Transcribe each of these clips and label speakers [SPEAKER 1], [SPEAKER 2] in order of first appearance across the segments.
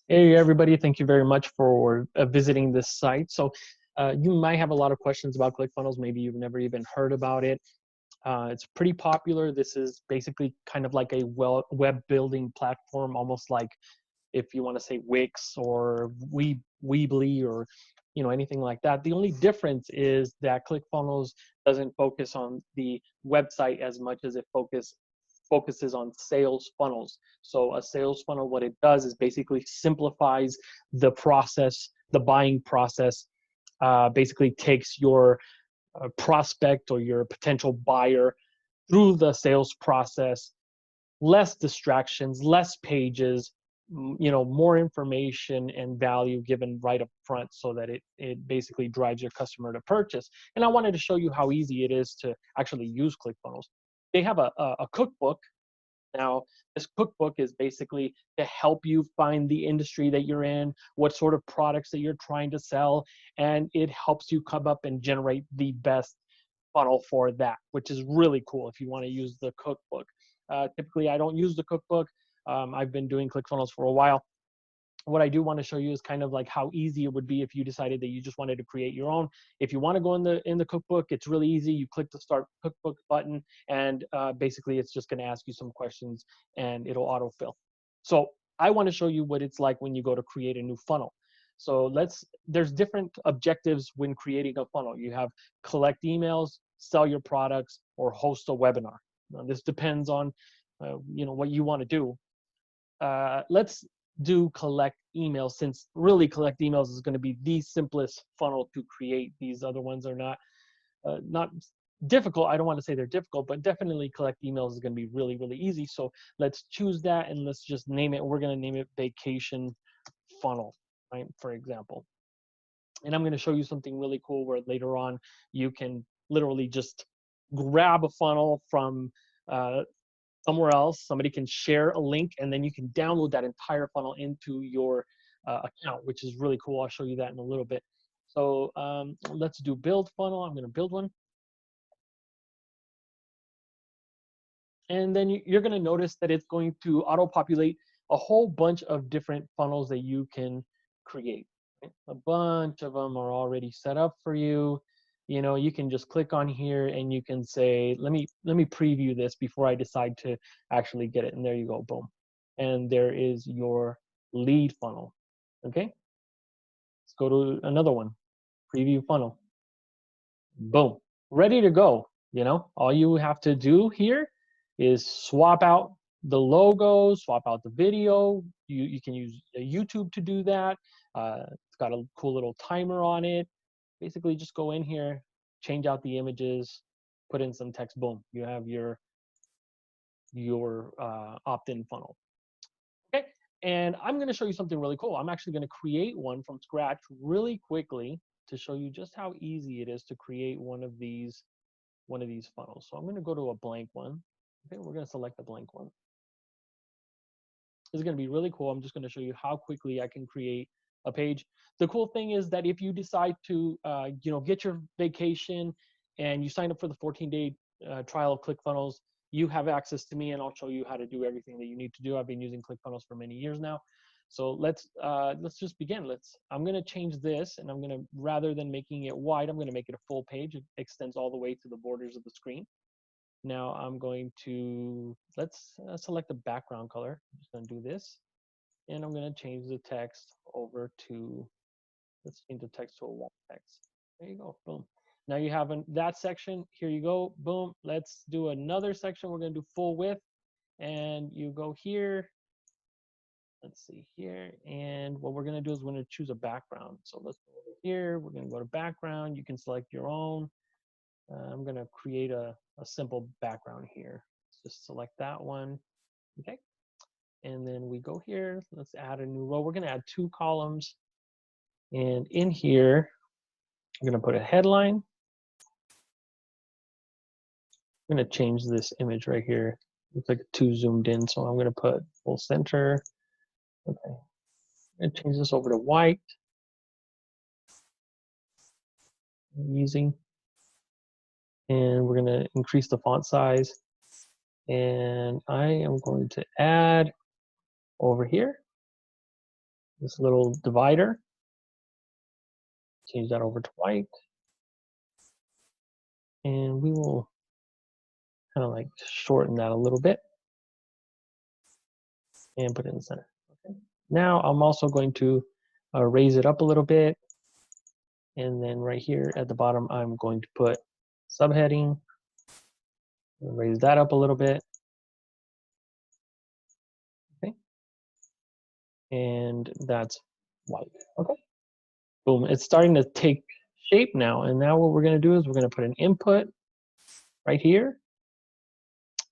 [SPEAKER 1] Hey everybody, thank you very much for visiting this site. You might have a lot of questions about ClickFunnels. Maybe you've never even heard about it. It's pretty popular. This is basically kind of like a web building platform, almost like if you want to say Wix or Weebly or anything like that. The only difference is that ClickFunnels doesn't focus on the website as much as it focuses on sales funnels. So a sales funnel, what it does is basically simplifies the process, the buying process. Basically takes your prospect or your potential buyer through the sales process, less distractions, less pages, more information and value given right up front so that it basically drives your customer to purchase. And I wanted to show you how easy it is to actually use ClickFunnels. They have a cookbook. Now, this cookbook is basically to help you find the industry that you're in, what sort of products that you're trying to sell, and it helps you come up and generate the best funnel for that, which is really cool if you want to use the cookbook. Typically, I don't use the cookbook. I've been doing ClickFunnels for a while. What I do want to show you is kind of like how easy it would be if you decided that you just wanted to create your own. If you want to go in the cookbook, it's really easy. You click the start cookbook button, and basically it's just going to ask you some questions, and it'll autofill. So I want to show you what it's like when you go to create a new funnel. So there's different objectives when creating a funnel. You have collect emails, sell your products, or host a webinar. Now, this depends on what you want to do. Let's do collect emails, since really collect emails is going to be the simplest funnel to create. These other ones are not difficult. I don't want to say they're difficult, but definitely collect emails is going to be really, really easy. So let's choose that, and let's just name it. We're going to name it vacation funnel, right? For example. And I'm going to show you something really cool where later on you can literally just grab a funnel from somewhere else. Somebody can share a link, and then you can download that entire funnel into your account, which is really cool. I'll show you that in a little bit. So let's do build funnel. I'm going to build one. And then you're going to notice that it's going to auto-populate a whole bunch of different funnels that you can create. A bunch of them are already set up for you. You can just click on here and you can say, let me preview this before I decide to actually get it. And there you go, boom. And there is your lead funnel. Okay, let's go to another one. Preview funnel. Boom, ready to go. All you have to do here is swap out the logo, swap out the video. You can use YouTube to do that. It's got a cool little timer on it. Basically, just go in here, change out the images, put in some text. Boom, you have your opt-in funnel. Okay, and I'm going to show you something really cool. I'm actually going to create one from scratch really quickly to show you just how easy it is to create one of these funnels. So I'm going to go to a blank one. Okay, we're going to select a blank one. This is going to be really cool. I'm just going to show you how quickly I can create a page. The cool thing is that if you decide to get your vacation and you sign up for the 14-day trial of ClickFunnels, you have access to me, and I'll show you how to do everything that you need to do. I've been using ClickFunnels for many years now. So let's just begin. I'm going to change this, and I'm going to, rather than making it wide, I'm going to make it a full page. It extends all the way to the borders of the screen. Now I'm going to, let's select the background color. I'm just going to do this, and I'm going to change the text over to, let's change the text to a wall text. There you go, boom. Now you have that section, here you go, boom. Let's do another section. We're going to do full width, and you go here. Let's see here, and what we're going to do is we're going to choose a background. So let's go over here. We're going to go to background. You can select your own. I'm going to create a simple background here. Let's just select that one. Okay. And then we go here. Let's add a new row. We're going to add 2 columns. And in here, I'm going to put a headline. I'm going to change this image right here. Looks like too zoomed in. So I'm going to put full center. Okay. I'm going to change this over to white. Easy. And we're going to increase the font size. And I am going to add over here. this little divider, change that over to white, and we will kind of like shorten that a little bit and put it in the center. Okay. Now I'm also going to raise it up a little bit, and then right here at the bottom I'm going to put subheading, raise that up a little bit. Okay, and that's white. Okay, boom, it's starting to take shape now. And now what we're going to do is we're going to put an input right here.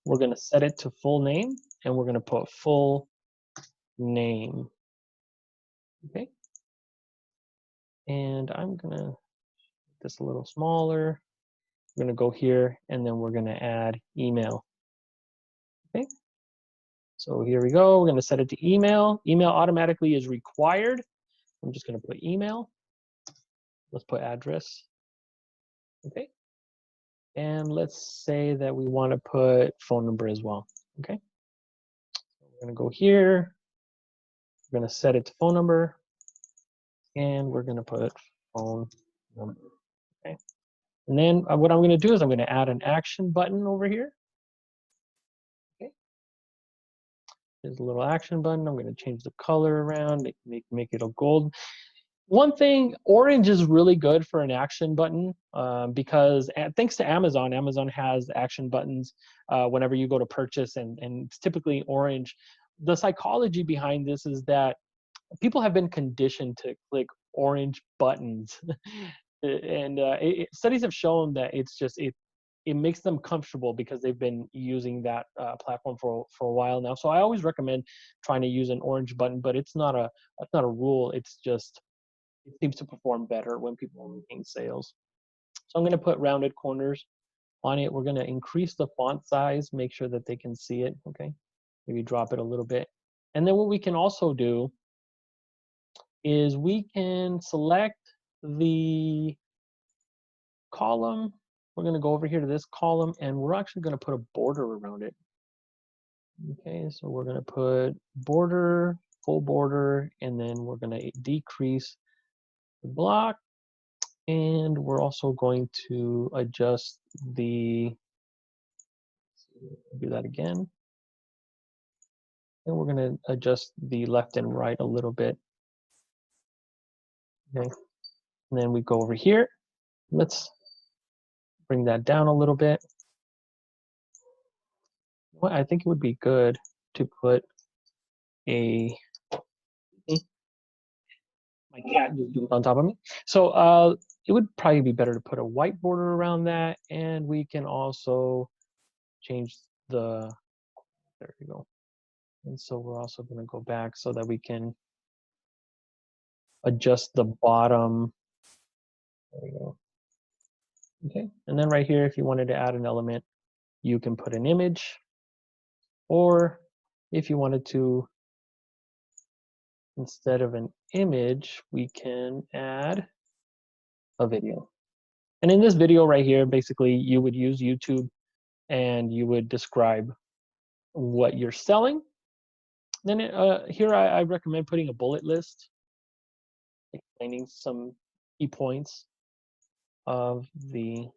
[SPEAKER 1] We're going to set it to full name, and we're going to put full name. Okay, and I'm going to make this a little smaller. We're going to go here, and then we're going to add email. Okay, so here we go. We're going to set it to email. Email automatically is required. I'm just going to put email. Let's put address. Okay, and let's say that we want to put phone number as well. Okay, so we're going to go here. We're going to set it to phone number, and we're going to put phone number. Okay, and then what I'm going to do is I'm going to add an action button over here. Okay, there's a little action button. I'm going to change the color around, make it a gold. One thing, orange is really good for an action button because thanks to Amazon, Amazon has action buttons whenever you go to purchase, and it's typically orange. The psychology behind this is that people have been conditioned to click orange buttons. And studies have shown that it makes them comfortable because they've been using that platform for a while now. So I always recommend trying to use an orange button, but it's not a rule. It's just, it seems to perform better when people are making sales. So I'm going to put rounded corners on it. We're going to increase the font size, make sure that they can see it. Okay, maybe drop it a little bit. And then what we can also do is we can select the column. We're going to go over here to this column, and we're actually going to put a border around it. Okay, so we're going to put border, full border, and then we're going to decrease the block. And we're also going to adjust the, do that again. And we're going to adjust the left and right a little bit. Okay, and then we go over here. Let's bring that down a little bit. Well, I think it would be good to put a, my cat just jumped on top of me. So it would probably be better to put a white border around that, and we can also change the, there we go. And so we're also going to go back so that we can adjust the bottom. There we go. Okay, and then right here, if you wanted to add an element, you can put an image, or if you wanted to, instead of an image, we can add a video. And in this video right here, basically you would use YouTube and you would describe what you're selling. Then here I recommend putting a bullet list explaining some key points of the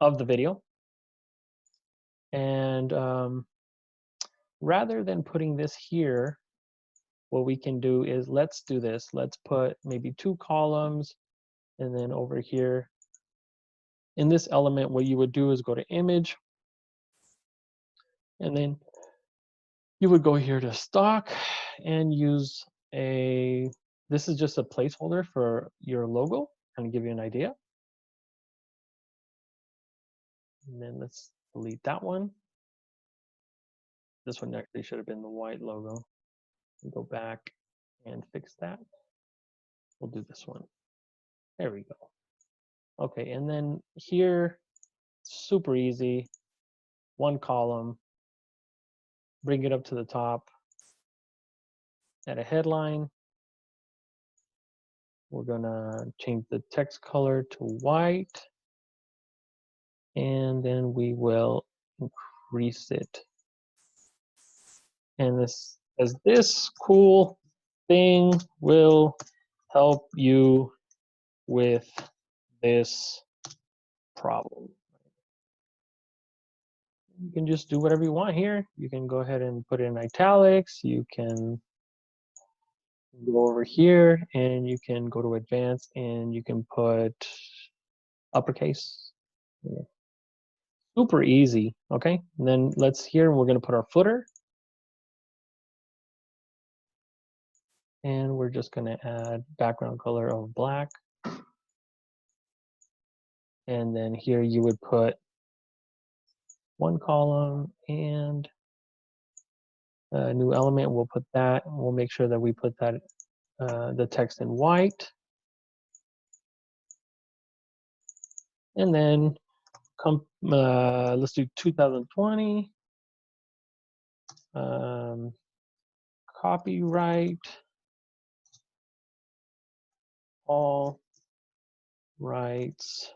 [SPEAKER 1] video. And rather than putting this here, what we can do is, let's do this. Let's put maybe 2 columns, and then over here in this element, what you would do is go to image, and then you would go here to stock and use a, this is just a placeholder for your logo, kind of give you an idea. And then let's delete that one. This one actually should have been the white logo. We'll go back and fix that. We'll do this one. There we go. Okay, and then here, super easy. 1 column, bring it up to the top, add a headline. We're gonna change the text color to white, and then we will increase it. And this, as this cool thing will help you with this problem. You can just do whatever you want here. You can go ahead and put it in italics. You can go over here and you can go to advanced and you can put uppercase. Yeah. Super easy, okay? And then let's here, we're gonna put our footer. And we're just gonna add background color of black. And then here you would put one column and a new element. We'll put that. We'll make sure that we put that the text in white. And then let's do 2020. Copyright all rights.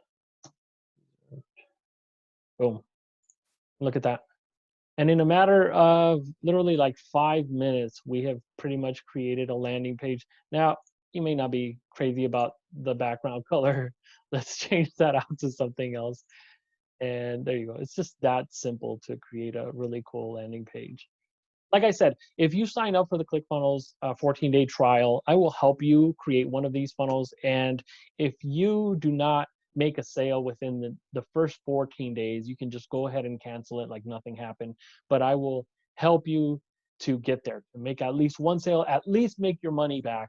[SPEAKER 1] Boom. Look at that. And in a matter of literally like 5 minutes, we have pretty much created a landing page. Now, you may not be crazy about the background color. Let's change that out to something else. And there you go. It's just that simple to create a really cool landing page. Like I said, if you sign up for the ClickFunnels 14-day trial, I will help you create one of these funnels. And if you do not make a sale within the first 14 days, you can just go ahead and cancel it like nothing happened. But I will help you to get there, to make at least one sale, at least make your money back.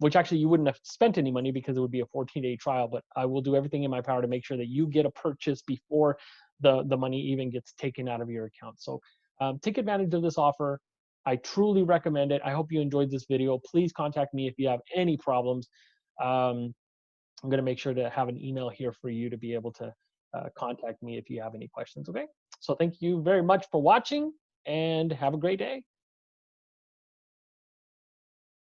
[SPEAKER 1] Which actually you wouldn't have spent any money because it would be a 14-day trial, but I will do everything in my power to make sure that you get a purchase before the money even gets taken out of your account. So take advantage of this offer. I truly recommend it. I hope you enjoyed this video. Please contact me if you have any problems. I'm going to make sure to have an email here for you to be able to contact me if you have any questions. Okay. So thank you very much for watching and have a great day.